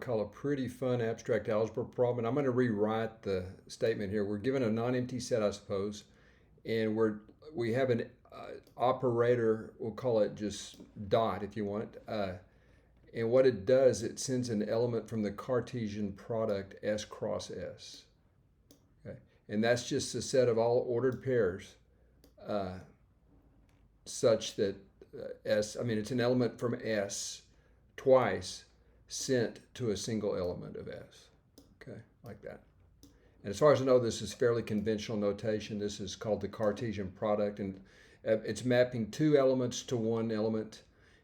Call a pretty fun abstract algebra problem, and I'm going to rewrite the statement here. We're given a non-empty set, I suppose, and we have an operator. We'll call it just dot if you want. And what it does, it sends an element from the Cartesian product S cross S. Okay, and that's just a set of all ordered pairs, such that S. I mean, it's an element from S twice sent to a single element of S. Okay, like that. And as far as I know, this is fairly conventional notation. This is called the Cartesian product, and it's mapping two elements to one element.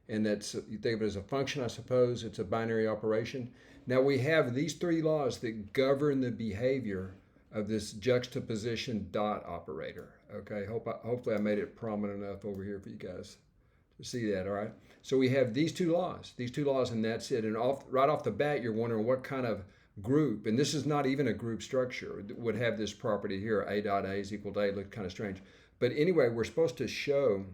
And that's, you think of it as a function, I suppose. It's a binary operation. Now we have these three laws that govern the behavior of this juxtaposition dot operator. Okay, hopefully I made it prominent enough over here for you guys to see that. All right. So we have these two laws, and that's it. And right off the bat, you're wondering what kind of group, and this is not even a group structure, would have this property here. A dot A is equal to A. Looks kind of strange. But anyway, we're supposed to show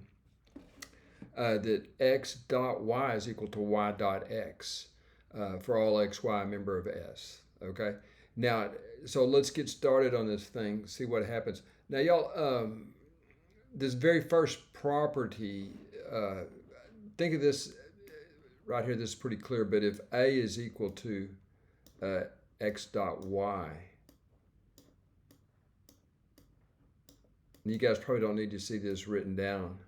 that x dot y is equal to y dot x for all x, y, member of S. Okay. Now, so let's get started on this thing, see what happens. Now, y'all, this very first property, think of this right here. This is pretty clear, but if A is equal to x dot y, you guys probably don't need to see this written down,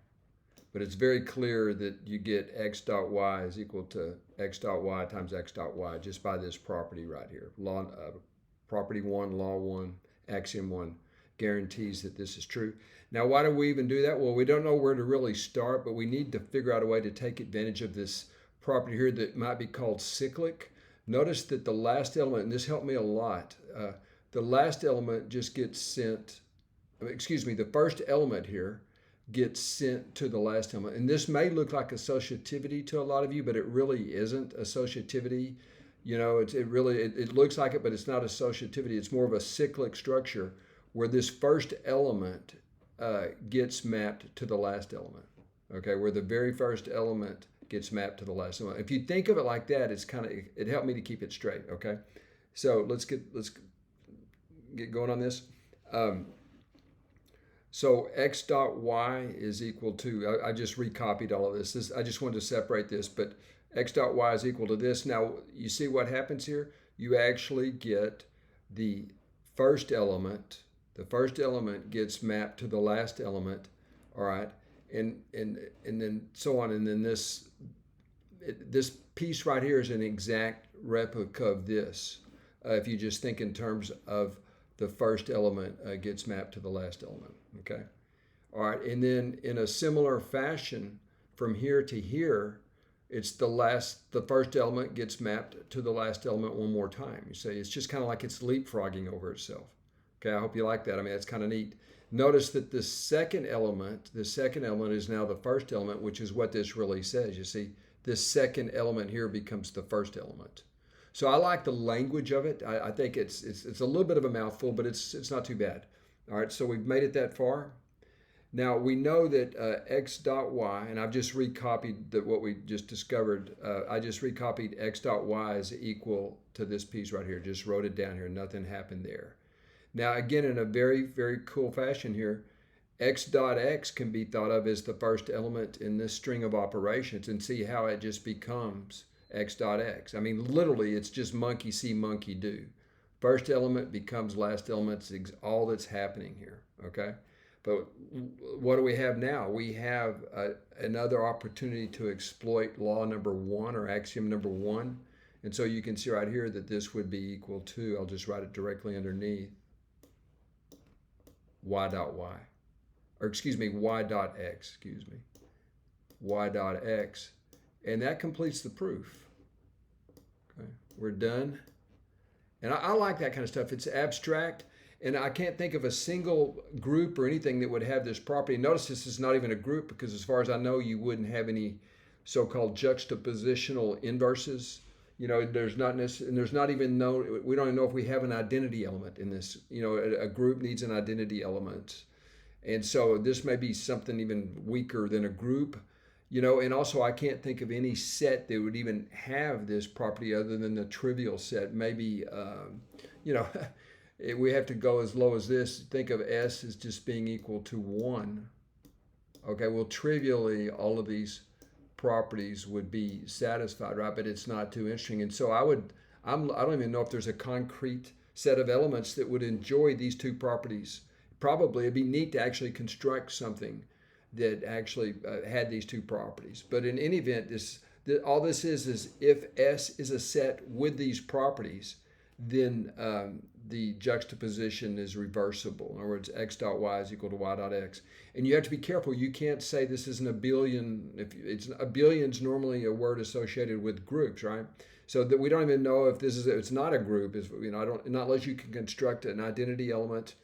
but it's very clear that you get x dot y is equal to x dot y times x dot y just by this property right here. Law, property 1, law 1, axiom 1 guarantees that this is true. Now, why do we even do that? Well, we don't know where to really start, but we need to figure out a way to take advantage of this property here that might be called cyclic. Notice that the last element, and this helped me a lot, the last element just gets sent, the first element here gets sent to the last element. And this may look like associativity to a lot of you, but it really isn't associativity. You know, it looks like it, but it's not associativity. It's more of a cyclic structure where this first element gets mapped to the last element. Okay, where the very first element gets mapped to the last element. If you think of it like that, it helped me to keep it straight. Okay, so let's get going on this. So x dot y is equal to, I just recopied all of this. I just wanted to separate this, but x dot y is equal to this. Now, you see what happens here? You actually get the first element. The first element gets mapped to the last element, all right? And then so on. And then this piece right here is an exact replica of this. If you just think in terms of the first element gets mapped to the last element, okay? All right, and then in a similar fashion, from here to here, it's the first element gets mapped to the last element one more time. You see, it's just kind of like it's leapfrogging over itself. Okay, I hope you like that. I mean, that's kind of neat. Notice that the second element is now the first element, which is what this really says. You see, this second element here becomes the first element. So I like the language of it. I think it's a little bit of a mouthful, but it's not too bad. All right, so we've made it that far. Now we know that x dot y, and I've just recopied what we just discovered. I just recopied x dot y is equal to this piece right here. Just wrote it down here. Nothing happened there. Now again, in a very, very cool fashion here, x dot x can be thought of as the first element in this string of operations, and see how it just becomes x dot x. I mean, literally, it's just monkey see, monkey do. First element becomes last element. It's all that's happening here, okay? But what do we have now? We have another opportunity to exploit law number 1 or axiom number 1. And so you can see right here that this would be equal to, I'll just write it directly underneath, y dot y. Or excuse me, y dot x, y dot x. And that completes the proof. Okay, we're done. And I like that kind of stuff. It's abstract, and I can't think of a single group or anything that would have this property. Notice this is not even a group, because as far as I know, you wouldn't have any so-called juxtapositional inverses. You know, there's not even we don't even know if we have an identity element in this. You know, a group needs an identity element. And so this may be something even weaker than a group. And also I can't think of any set that would even have this property other than the trivial set. Maybe, you know, we have to go as low as this. Think of S as just being equal to 1. Okay, well, trivially, all of these properties would be satisfied, right? But it's not too interesting. And so I don't even know if there's a concrete set of elements that would enjoy these two properties. Probably it'd be neat to actually construct something that actually had these two properties. But in any event, all this is if S is a set with these properties, then the juxtaposition is reversible. In other words, x dot y is equal to y dot x. And you have to be careful. You can't say this is an abelian. Abelian's normally a word associated with groups, right? So that we don't even know if it's not a group. Not unless you can construct an identity element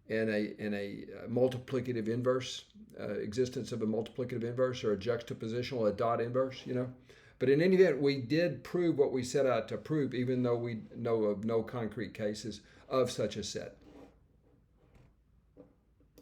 and a multiplicative inverse, existence of a multiplicative inverse or a juxtapositional, a dot inverse, But in any event, we did prove what we set out to prove, even though we know of no concrete cases of such a set.